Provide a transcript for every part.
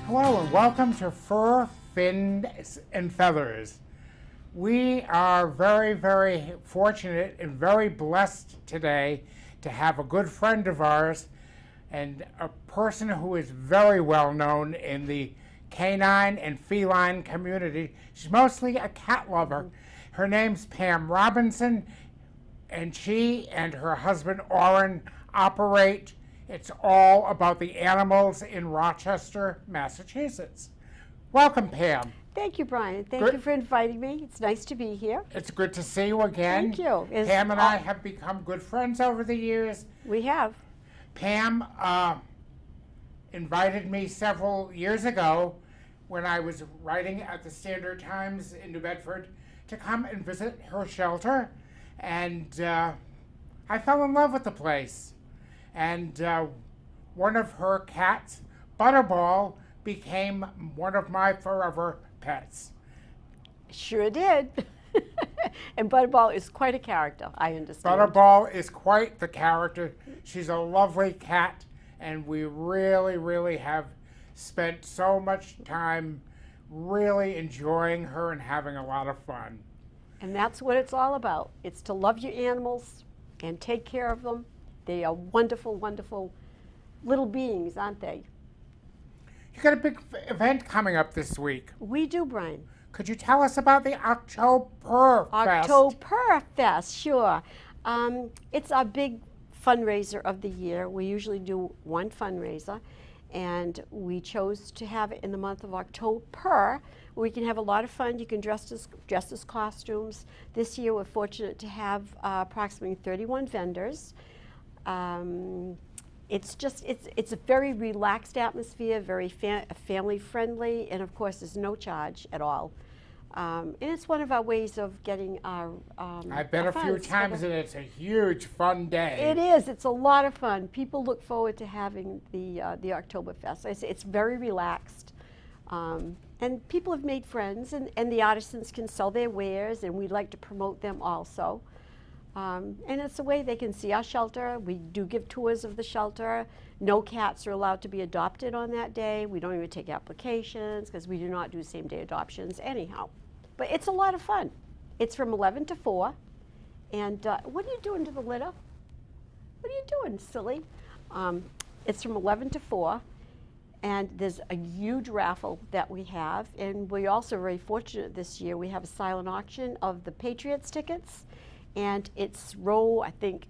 Hello and welcome to Fur, Fins, and Feathers. We are very, very fortunate and very blessed today to have a good friend of ours and a person who is very well known in the canine and feline community. She's mostly a cat lover. Her name's Pam Robinson, and she and her husband Orrin operate It's All About the Animals in Rochester, Massachusetts. Welcome, Pam. Thank you, Brian. Thank you for inviting me. It's nice to be here. It's good to see you again. Thank you. Pam and I have become good friends over the years. We have. Pam invited me several years ago when I was writing at the Standard Times in New Bedford to come and visit her shelter, and I fell in love with the place. And one of her cats, Butterball, became one of my forever pets. Sure did. And Butterball is quite a character, I understand. Butterball is quite the character. She's a lovely cat, and we really, really have spent so much time really enjoying her and having a lot of fun. And that's what it's all about. It's to love your animals and take care of them. They are wonderful, wonderful little beings, aren't they? You got a big event coming up this week. We do, Brian. Could you tell us about the Oktoberfest? Oktoberfest, sure. It's our big fundraiser of the year. We usually do one fundraiser, and we chose to have it in the month of October. We can have a lot of fun. You can dress as costumes. This year, we're fortunate to have approximately 31 vendors. It's a very relaxed atmosphere, very family friendly, and of course there's no charge at all. And it's one of our ways of getting our I've been a few times and it's a huge fun day. It is. It's a lot of fun. People look forward to having the Oktoberfest. It's very relaxed. And people have made friends, and the artisans can sell their wares, and we like to promote them also. And it's a way they can see our shelter. We do give tours of the shelter. No cats are allowed to be adopted on that day. We don't even take applications because we do not do same-day adoptions anyhow. But it's a lot of fun. It's from 11 to 4. And what are you doing to the litter? What are you doing, silly? It's from 11 to 4. And there's a huge raffle that we have. And we're also very fortunate this year. We have a silent auction of the Patriots tickets. And it's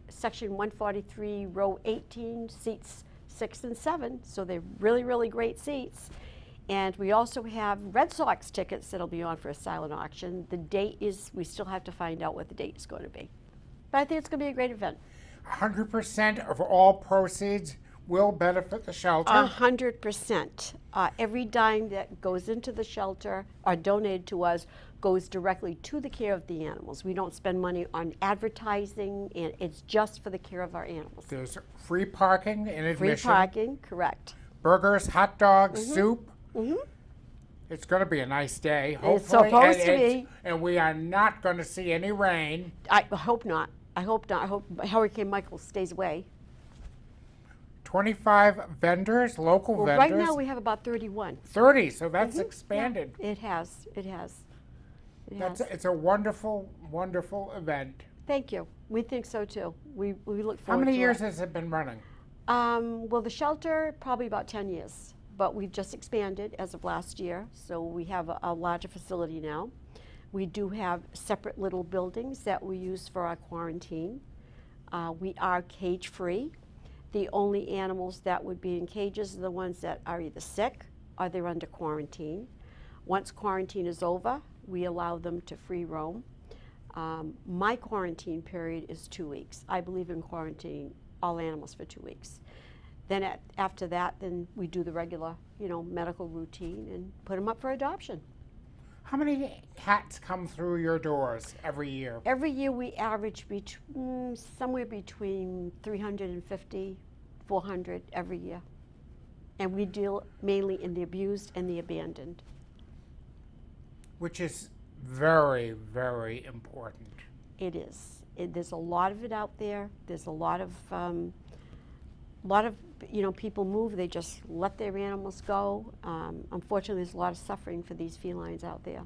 section 143, row 18, seats 6 and 7. So they're really, really great seats. And we also have Red Sox tickets that'll be on for a silent auction. The date we still have to find out what the date is going to be. But I think it's going to be a great event. 100% of all proceeds will benefit the shelter? 100%. Every dime that goes into the shelter or donated to us goes directly to the care of the animals. We don't spend money on advertising, and it's just for the care of our animals. There's free parking and admission. Free parking, correct. Burgers, hot dogs, soup. It's going to be a nice day. Hopefully, it's supposed to be. And we are not going to see any rain. I hope not. I hope Hurricane Michael stays away. 25 vendors, local vendors. Right now we have about 31. 30, so that's expanded. Yeah, it has. It's a wonderful, wonderful event. Thank you. We think so too. We look forward to it. How many years has it been running? Well, the shelter, probably about 10 years. But we've just expanded as of last year, so we have a larger facility now. We do have separate little buildings that we use for our quarantine. We are cage-free. The only animals that would be in cages are the ones that are either sick or they're under quarantine. Once quarantine is over, we allow them to free roam. My quarantine period is 2 weeks. I believe in quarantining all animals for 2 weeks. Then after that, then we do the regular, medical routine and put them up for adoption. How many cats come through your doors every year? Every year we average somewhere between 350, 400 every year. And we deal mainly in the abused and the abandoned. Which is very, very important. It is. There's a lot of it out there. There's a lot of you know, people move, they just let their animals go. Unfortunately, there's a lot of suffering for these felines out there.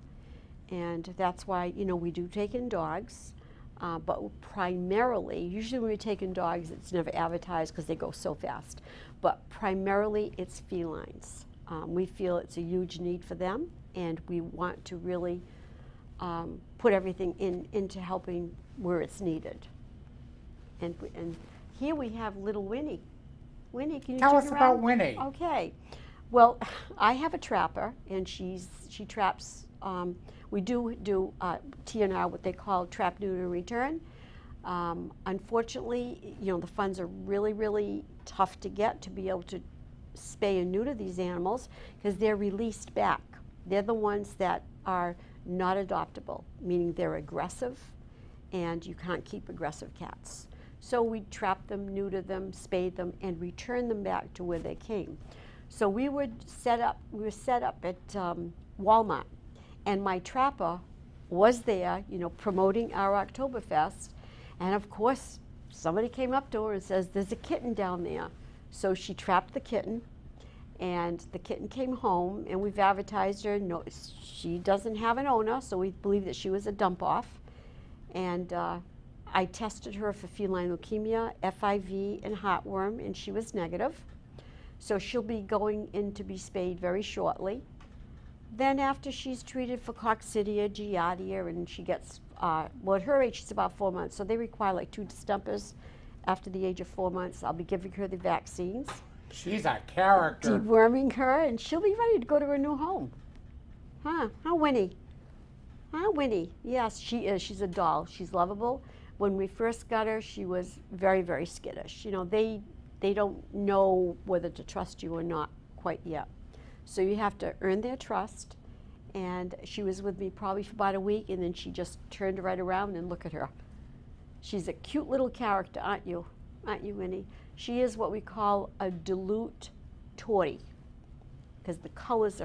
And that's why, you know, we do take in dogs, but primarily, usually when we take in dogs, it's never advertised because they go so fast. But primarily, it's felines. We feel it's a huge need for them, and we want to really put everything into helping where it's needed. And here we have little Winnie. Winnie, can you Tell turn us around? about Winnie. Okay. Well, I have a trapper, and she traps. We do TNR, what they call trap, neuter, return. Unfortunately, you know, the funds are really, really tough to get to be able to spay and neuter these animals because they're released back. They're the ones that are not adoptable, meaning they're aggressive, and you can't keep aggressive cats. So we trap them, neuter them, spay them, and return them back to where they came. So we were set up at Walmart, and my trapper was there, you know, promoting our Oktoberfest, and of course, somebody came up to her and says, "There's a kitten down there." So she trapped the kitten, and the kitten came home, and we've advertised her. No, she doesn't have an owner, so we believe that she was a dump-off. And I tested her for feline leukemia, FIV, and heartworm, and she was negative. So she'll be going in to be spayed very shortly. Then after she's treated for coccidia, giardia, and she gets, well, at her age, she's about 4 months, so they require like 2 distumpers after the age of 4 months. I'll be giving her the vaccines. She's a character. Deworming her, and she'll be ready to go to her new home. Huh, Winnie? Huh, Winnie? Yes, she is. She's a doll. She's lovable. When we first got her, she was very, very skittish. You know, they don't know whether to trust you or not quite yet. So you have to earn their trust. And she was with me probably for about a week, and then she just turned right around and look at her. She's a cute little character, aren't you? Aren't you, Winnie? She is what we call a dilute tortie, because the colors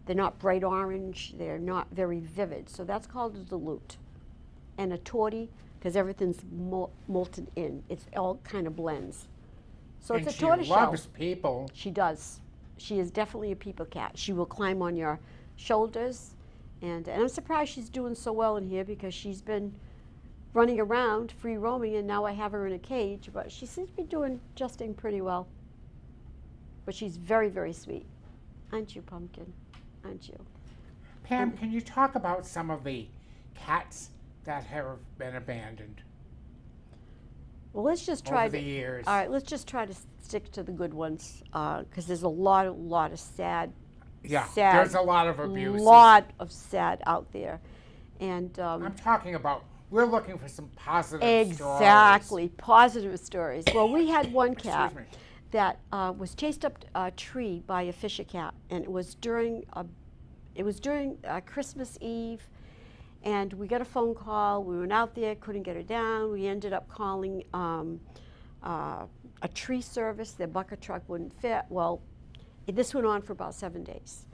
they're not bright orange, they're not very vivid. So that's called a dilute. And a tortie, because everything's molten in. It's all kind of blends. So And it's a she tortoiseshell. loves people. She does. She is definitely a people cat. She will climb on your shoulders. And I'm surprised she's doing so well in here because she's been running around, free roaming, and now I have her in a cage. But she seems to be doing pretty well. But she's very, very sweet. Aren't you, Pumpkin? Aren't you? Pam, can you talk about some of the cats that have been abandoned Well, let's just try over the years? All right, let's just try to stick to the good ones because there's a lot of sad. Yeah, sad, there's a lot of abuse. Lot of sad out there, and I'm talking about, we're looking for some positive exactly stories. positive stories. Well, we had one cat Excuse me. that was chased up a tree by a fisher cat, and it was during Christmas Eve. And we got a phone call. We went out there, couldn't get her down. We ended up calling a tree service. Their bucket truck wouldn't fit. Well, this went on for about 7 days.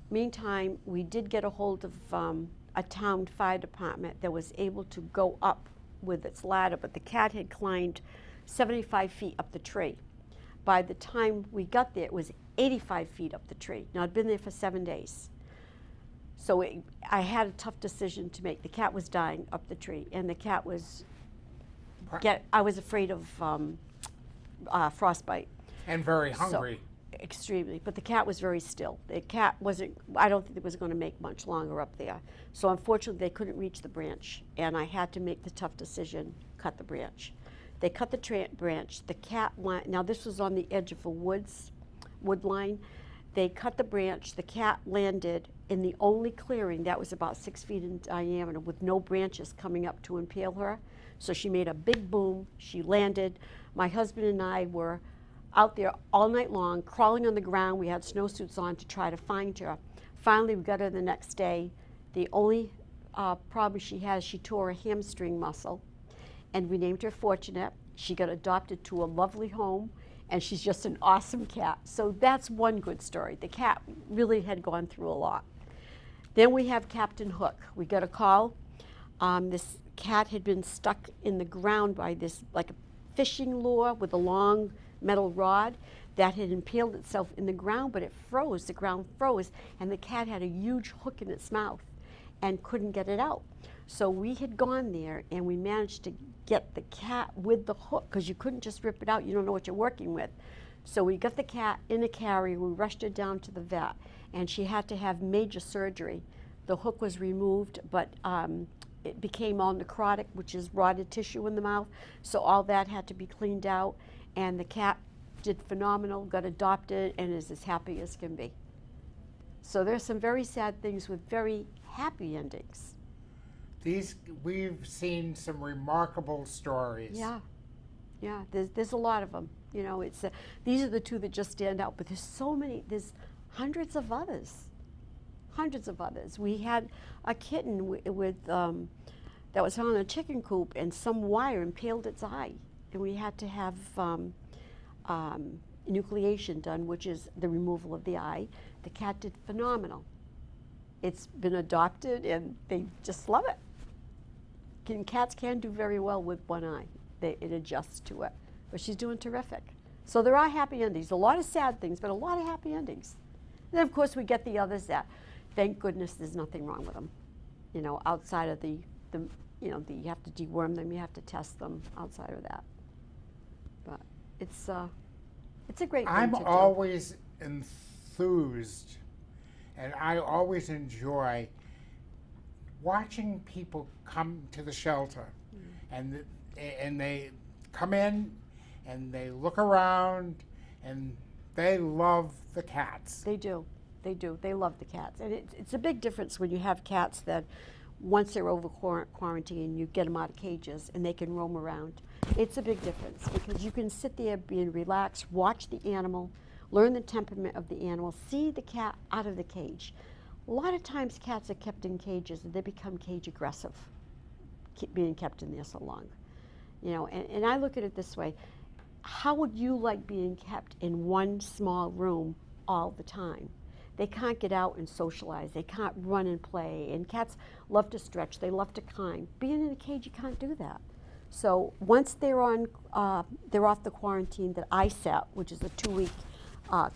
Meantime, we did get a hold of a town fire department that was able to go up with its ladder, but the cat had climbed 75 feet up the tree. By the time we got there, it was 85 feet up the tree. Now, I'd been there for 7 days. So I had a tough decision to make. The cat was dying up the tree, and the cat was, I was afraid of frostbite. And very hungry. So, extremely. But the cat was very still. The cat wasn't, I don't think it was going to make much longer up there. So unfortunately, they couldn't reach the branch, and I had to make the tough decision, cut the branch. They cut the branch. The cat went, now this was on the edge of a wood line. They cut the branch. The cat landed in the only clearing that was about 6 feet in diameter with no branches coming up to impale her. So she made a big boom. She landed. My husband and I were out there all night long, crawling on the ground. We had snowsuits on to try to find her. Finally, we got her the next day. The only problem she has, she tore a hamstring muscle, and we named her Fortunate. She got adopted to a lovely home, and she's just an awesome cat. So that's one good story. The cat really had gone through a lot. Then we have Captain Hook. We got a call. This cat had been stuck in the ground by this, like a fishing lure with a long metal rod. that had impaled itself in the ground, but it froze, the ground froze, and the cat had a huge hook in its mouth and couldn't get it out. So we had gone there and we managed to get the cat with the hook, because you couldn't just rip it out, you don't know what you're working with. So we got the cat in a carrier, we rushed her down to the vet, and she had to have major surgery. The hook was removed, but it became all necrotic, which is rotted tissue in the mouth, so all that had to be cleaned out, and the cat did phenomenal, got adopted, and is as happy as can be. So there's some very sad things with very happy endings. We've seen some remarkable stories. Yeah, yeah. There's a lot of them. You know, these are the two that just stand out. But there's so many. There's hundreds of others. Hundreds of others. We had a kitten that was found in a chicken coop, and some wire impaled its eye, and we had to have enucleation done, which is the removal of the eye. The cat did phenomenal. It's been adopted, and they just love it. Cats can do very well with one eye. It adjusts to it. But she's doing terrific. So there are happy endings. A lot of sad things, but a lot of happy endings. And then, of course, we get the others that, thank goodness, there's nothing wrong with them. You know, outside of you have to deworm them, you have to test them outside of that. But it's a great thing I'm to do. always enthused, and I always enjoy watching people come to the shelter, and they come in and they look around and they love the cats. They do. They do. They love the cats. And it's a big difference when you have cats that once they're over quarantine, you get them out of cages and they can roam around. It's a big difference because you can sit there being relaxed, watch the animal, learn the temperament of the animal, see the cat out of the cage. A lot of times cats are kept in cages and they become cage aggressive, being kept in there so long. You know, and I look at it this way. How would you like being kept in one small room all the time? They can't get out and socialize. They can't run and play. And cats love to stretch. They love to climb. Being in a cage, you can't do that. So once they're off the quarantine that I set, which is a 2-week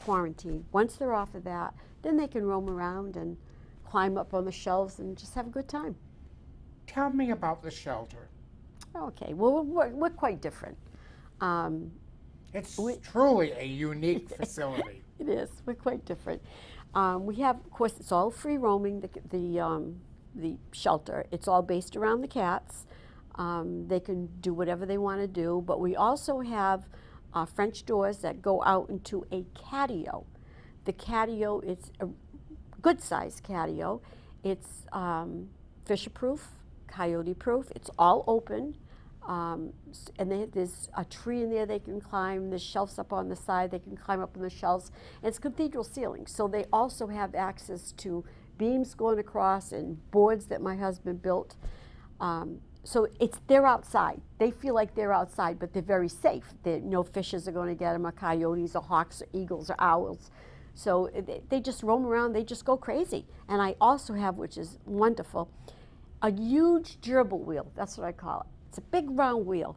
quarantine, once they're off of that, then they can roam around and climb up on the shelves and just have a good time. Tell me about the shelter. Okay, well, we're quite different. It's truly a unique facility. It is. We're quite different. We have, of course, it's all free roaming, the shelter. It's all based around the cats. They can do whatever they want to do, but we also have French doors that go out into a catio. The catio, it's a good-sized catio. It's fisher-proof, coyote-proof. It's all open. And there's a tree in there they can climb. There's shelves up on the side. They can climb up on the shelves. And it's cathedral ceiling. So they also have access to beams going across and boards that my husband built. So they're outside. They feel like they're outside, but they're very safe. No fishes are going to get them, or coyotes, or hawks, or eagles, or owls. So they just roam around. They just go crazy. And I also have, which is wonderful, a huge gerbil wheel. That's what I call it. It's a big round wheel.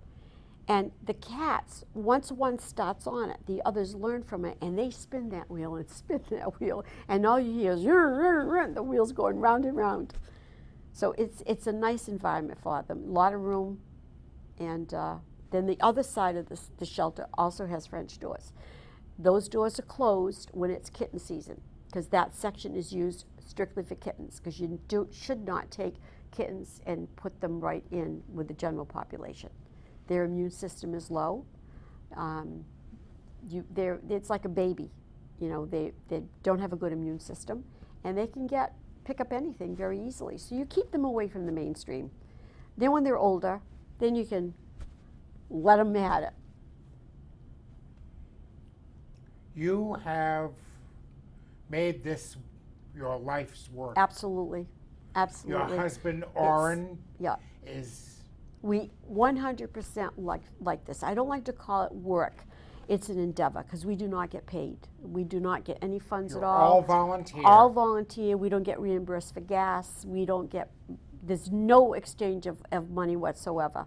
And the cats, once one starts on it, the others learn from it, and they spin that wheel and spin that wheel. And all you hear is, the wheel's going round and round. So it's a nice environment for them, a lot of room. And then the other side of the shelter also has French doors. Those doors are closed when it's kitten season, because that section is used strictly for kittens, because you should not take kittens and put them right in with the general population. Their immune system is low. It's like a baby. You know, they don't have a good immune system, and they can pick up anything very easily. So you keep them away from the mainstream. Then when they're older, then you can let them at it. You have made this your life's work. Absolutely. Absolutely. Your husband, Orrin, yeah. We 100% like this. I don't like to call it work. It's an endeavor, because we do not get paid. We do not get any funds at all. All volunteer. All volunteer. We don't get reimbursed for gas. There's no exchange of money whatsoever.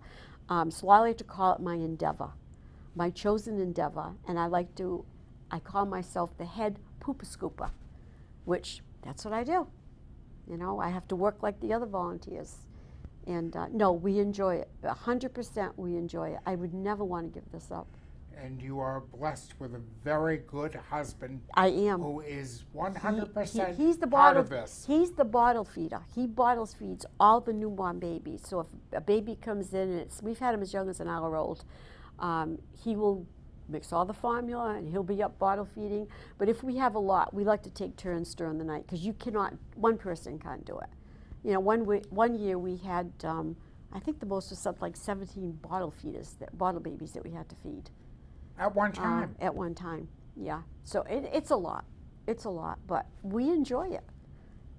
So I like to call it my endeavor, my chosen endeavor. And I like to I call myself the head pooper scooper, which that's what I do. You know, I have to work like the other volunteers. And no, we enjoy it. 100% we enjoy it. I would never want to give this up. And you are blessed with a very good husband. I am. Who is 100% He's the part bottle, of this. He's the bottle feeder. He bottles feeds all the newborn babies. So if a baby comes in, and we've had him as young as an hour old, he will mix all the formula and he'll be up bottle feeding. But if we have a lot, we like to take turns during the night because you cannot, one person can't do it. You know, one year we had, I think the most was something like 17 bottle babies that we had to feed. At one time? At one time, yeah. So it's a lot. It's a lot, but we enjoy it.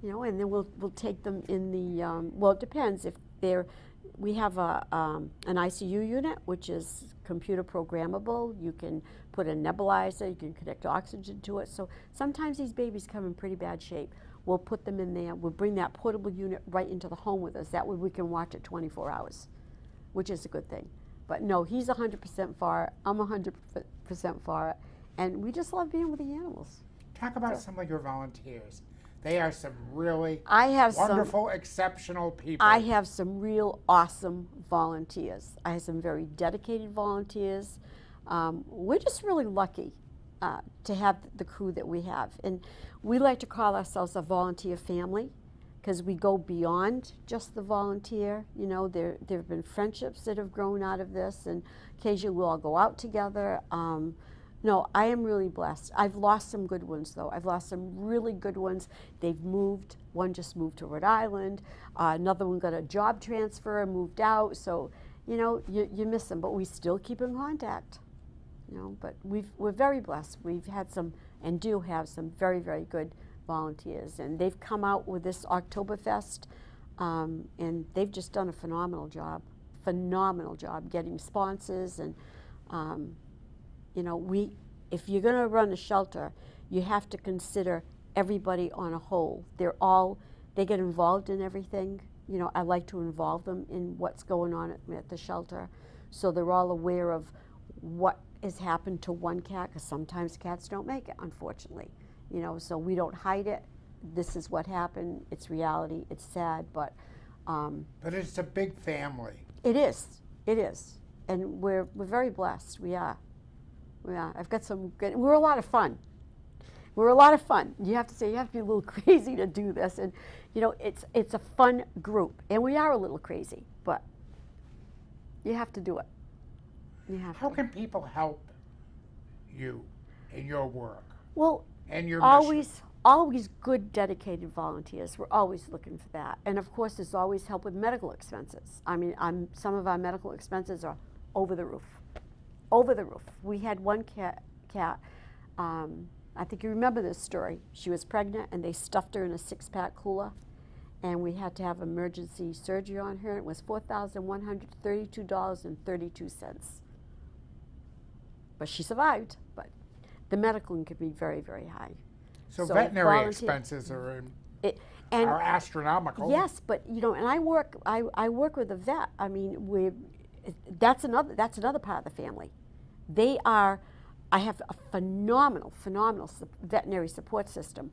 You know, and then we'll take them in the, well, it depends if we have an ICU unit, which is computer programmable. You can put a nebulizer, you can connect oxygen to it. So sometimes these babies come in pretty bad shape. We'll put them in there. We'll bring that portable unit right into the home with us. That way we can watch it 24 hours, which is a good thing. But no, he's 100% for it. I'm 100% for it. And we just love being with the animals. Talk about some of your volunteers. They are some really wonderful, exceptional people. I have some real awesome volunteers. I have some very dedicated volunteers. We're just really lucky to have the crew that we have. And we like to call ourselves a volunteer family because we go beyond just the volunteer. You know, there have been friendships that have grown out of this, and occasionally we'll all go out together. No, I am really blessed. I've lost some good ones, though. I've lost some really good ones. They've moved. One just moved to Rhode Island. Another one got a job transfer and moved out. So, you know, you miss them, but we still keep in contact. You know, but we're very blessed. We've had some, and do have some very, very good volunteers. And they've come out with this Oktoberfest, and they've just done a phenomenal job getting sponsors. And you know, if you're going to run a shelter, you have to consider everybody on a whole. They get involved in everything. You know, I like to involve them in what's going on at the shelter, so they're all aware of what has happened to one cat, because sometimes cats don't make it, unfortunately. You know, so we don't hide it. This is what happened. It's reality. It's sad, but it's a big family. It is. It is, and we're very blessed. We are. Yeah, I've got some good. We're a lot of fun. We're a lot of fun. You have to be a little crazy to do this, and you know, it's a fun group, and we are a little crazy, but you have to do it. How can people help you in your work? Well, and your always good, dedicated volunteers. We're always looking for that, and of course, there's always help with medical expenses. I mean, some of our medical expenses are over the roof. Over the roof. We had one cat, I think you remember this story. She was pregnant and they stuffed her in a 6-pack cooler, and we had to have emergency surgery on her. It was $4,132.32. But she survived, but the medical could be very, very high. So veterinary expenses are astronomical. Yes, but you know, and I work with a vet. I mean, that's another part of the family. I have a phenomenal veterinary support system.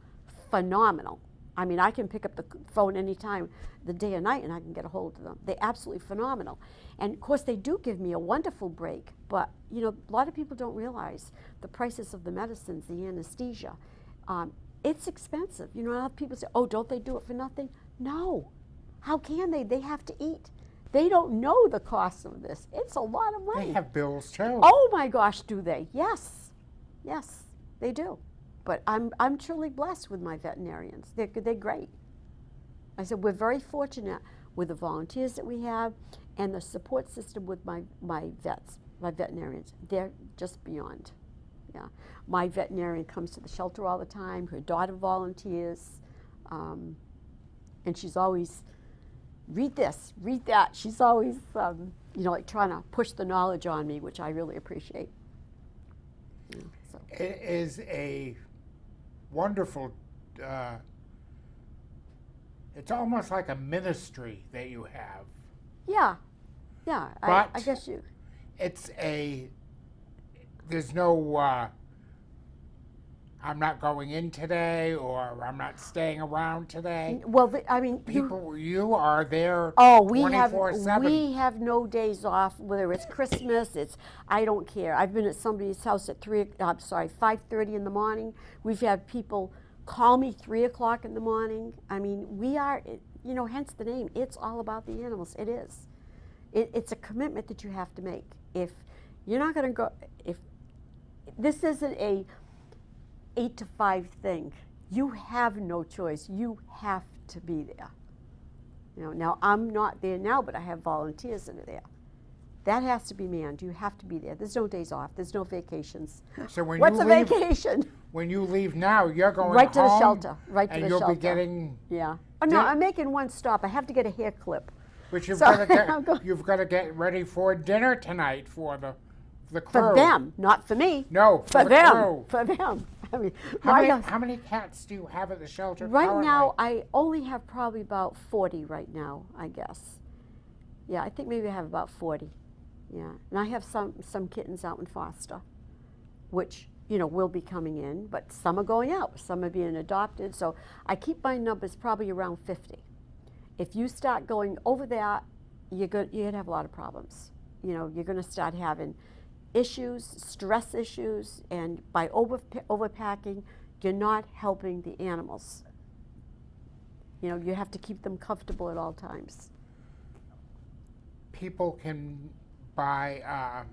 Phenomenal. I mean, I can pick up the phone anytime, the day or night, and I can get a hold of them. They're absolutely phenomenal. And of course, they do give me a wonderful break, but you know, a lot of people don't realize the prices of the medicines, the anesthesia. It's expensive. You know, a lot of people say, oh, don't they do it for nothing? No. How can they? They have to eat. They don't know the cost of this. It's a lot of money. They have bills too. Oh my gosh, do they? Yes, yes, they do. But I'm truly blessed with my veterinarians. They're great. I said we're very fortunate with the volunteers that we have and the support system with my veterinarians. They're just beyond. Yeah, my veterinarian comes to the shelter all the time. Her daughter volunteers, and she's always, read this, read that. She's always, you know, like trying to push the knowledge on me, which I really appreciate. Yeah, so. It is a wonderful, it's almost like a ministry that you have. Yeah, yeah, But I guess you. There's no I'm not going in today, or I'm not staying around today. Well, I mean, People, you are there oh, 24/7. we have no days off, whether it's Christmas, I don't care. I've been at somebody's house at 5:30 in the morning. We've had people call me 3 o'clock in the morning. I mean, we are, hence the name. It's all about the animals. It is. It's a commitment that you have to make. If you're not going to go, if this isn't a 8 to 5 thing, you have no choice. You have to be there. Now I'm not there now, but I have volunteers that are there. That has to be manned. You have to be there. There's no days off. There's no vacations. So when What's you a leave, vacation? when you leave now, you're going Right to home, the shelter. Right to and the you'll shelter. be getting. Yeah. Oh no, I'm making one stop. I have to get a hair clip. But you've So, got to I'm going- get. You've got to get ready for dinner tonight for the crew. For them, not for me. No, for the them. crew. For them. I mean, How many cats do you have at the shelter right currently? now, I only have probably about 40 right now, I guess. Yeah, I think maybe I have about 40. Yeah, and I have some kittens out in foster, which will be coming in, but some are going out, some are being adopted. So I keep my numbers probably around 50. If you start going over that, you're gonna have a lot of problems. You're going to start having issues, stress issues, and by overpacking, you're not helping the animals. You have to keep them comfortable at all times. People can buy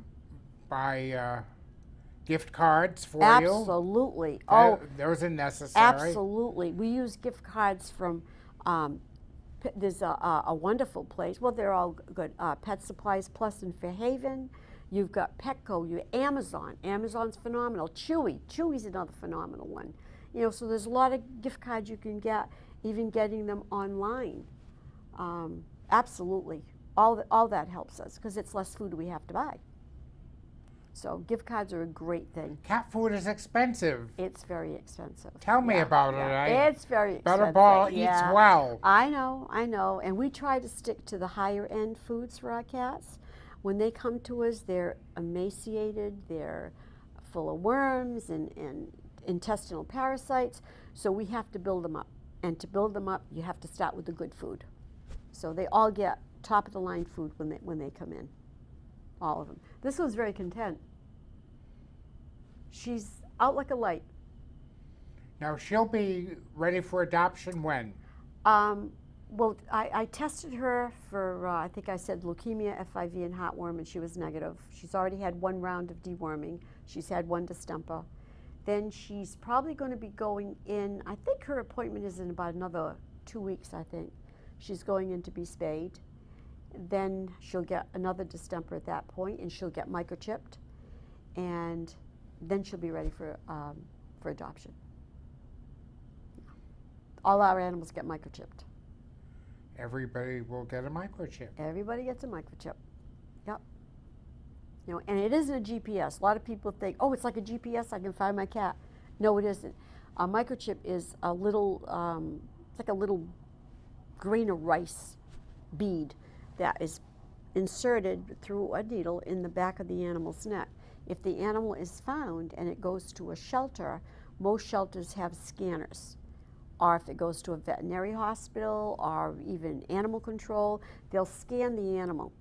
gift cards for you. Absolutely. Oh, Those are necessary. absolutely. We use gift cards from, there's a wonderful place. Well, they're all good. Pet Supplies Plus in Fairhaven. You've got Petco, Amazon. Amazon's phenomenal. Chewy's another phenomenal one. So there's a lot of gift cards you can get, even getting them online. Absolutely. All that helps us because it's less food we have to buy. So gift cards are a great thing. Cat food is expensive. It's very expensive. Tell me about it. It's very expensive. Butterball eats yeah. well. I know. And we try to stick to the higher end foods for our cats. When they come to us, they're emaciated, they're full of worms and intestinal parasites, so we have to build them up. And to build them up, you have to start with the good food. So they all get top of the line food when they come in, all of them. This one's very content. She's out like a light. Now she'll be ready for adoption when? Well, I tested her for, I think I said leukemia, FIV, and heartworm, and she was negative. She's already had 1 round of deworming. She's had 1 distemper. Then she's probably going to be going in, I think her appointment is in about another 2 weeks, I think. She's going in to be spayed. Then she'll get another distemper at that point, and she'll get microchipped. And then she'll be ready for adoption. All our animals get microchipped. Everybody will get a microchip. Everybody gets a microchip. Yep. And it isn't a GPS. A lot of people think, oh, it's like a GPS, I can find my cat. No, it isn't. A microchip is a little, it's like a little grain of rice bead that is inserted through a needle in the back of the animal's neck. If the animal is found and it goes to a shelter, most shelters have scanners. Or if it goes to a veterinary hospital or even animal control, they'll scan the animal.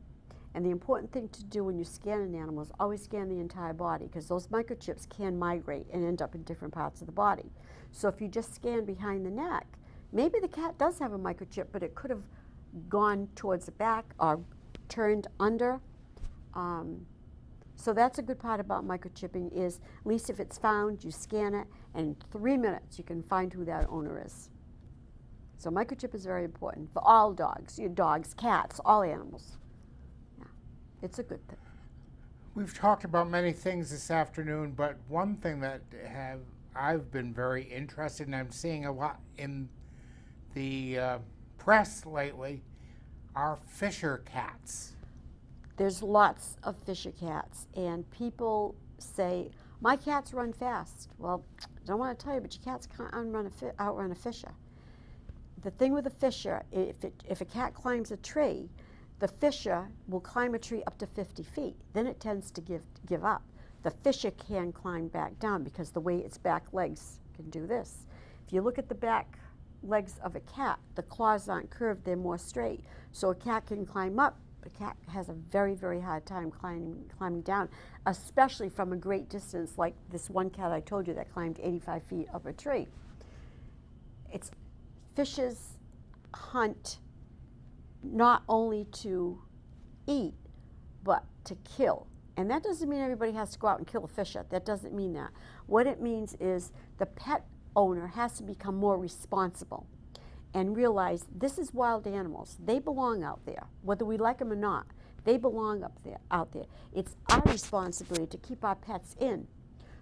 And the important thing to do when you scan an animal is always scan the entire body, because those microchips can migrate and end up in different parts of the body. So if you just scan behind the neck, maybe the cat does have a microchip, but it could have gone towards the back or turned under. So that's a good part about microchipping is, at least if it's found, you scan it, and in 3 minutes you can find who that owner is. So microchip is very important for all dogs, your dogs, cats, all animals. Yeah, it's a good thing. We've talked about many things this afternoon, but one thing that I've been very interested in, I'm seeing a lot in the press lately, are Fisher cats. There's lots of Fisher cats, and people say, my cats run fast. Well, I don't want to tell you, but your cats can't outrun a Fisher. The thing with a Fisher, if a cat climbs a tree, the Fisher will climb a tree up to 50 feet. Then it tends to give up. The Fisher can climb back down because the way its back legs can do this. If you look at the back legs of a cat, the claws aren't curved, they're more straight. So a cat can climb up. A cat has a very, very hard time climbing down, especially from a great distance, like this one cat I told you that climbed 85 feet up a tree. Fishes hunt not only to eat, but to kill. And that doesn't mean everybody has to go out and kill a fish. That doesn't mean that. What it means is the pet owner has to become more responsible and realize this is wild animals. They belong out there, whether we like them or not. They belong out there. It's our responsibility to keep our pets in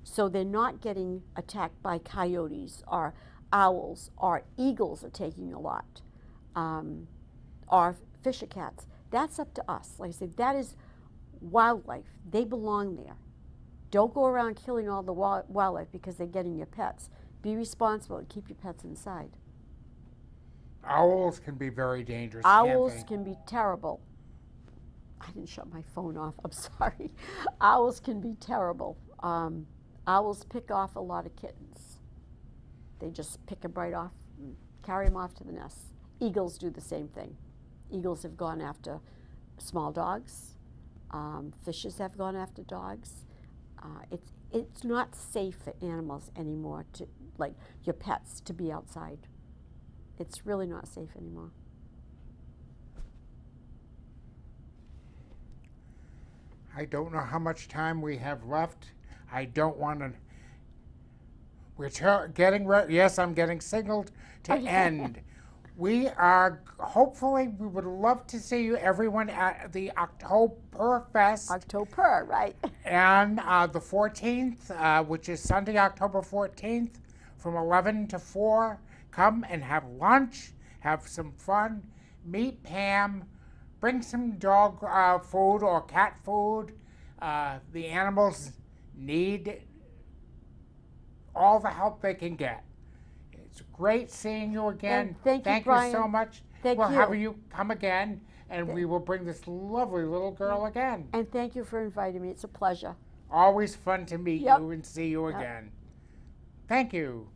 so they're not getting attacked by coyotes or owls, or eagles are taking a lot, or fisher cats. That's up to us. Like I said, that is wildlife. They belong there. Don't go around killing all the wildlife because they're getting your pets. Be responsible and keep your pets inside. Owls can be very dangerous. Owls can't they? can be terrible. I didn't shut my phone off. I'm sorry. Owls can be terrible. Owls pick off a lot of kittens. They just pick them right off and carry them off to the nest. Eagles do the same thing. Eagles have gone after small dogs. Fishes have gone after dogs. It's not safe for animals anymore, to like your pets, to be outside. It's really not safe anymore. I don't know how much time we have left. I don't want to. We're getting ready. Yes, I'm getting signaled to end. We are, hopefully, we would love to see you, everyone, at the October Fest. October, right. And the 14th, which is Sunday, October 14th, from 11 to 4. Come and have lunch, have some fun, meet Pam, bring some dog food or cat food. The animals need all the help they can get. It's great seeing you again. And thank you, Brian. So much. We'll have you come again, and we will bring this lovely little girl again. And thank you for inviting me. It's a pleasure. Always fun to meet you and see you again. Thank you.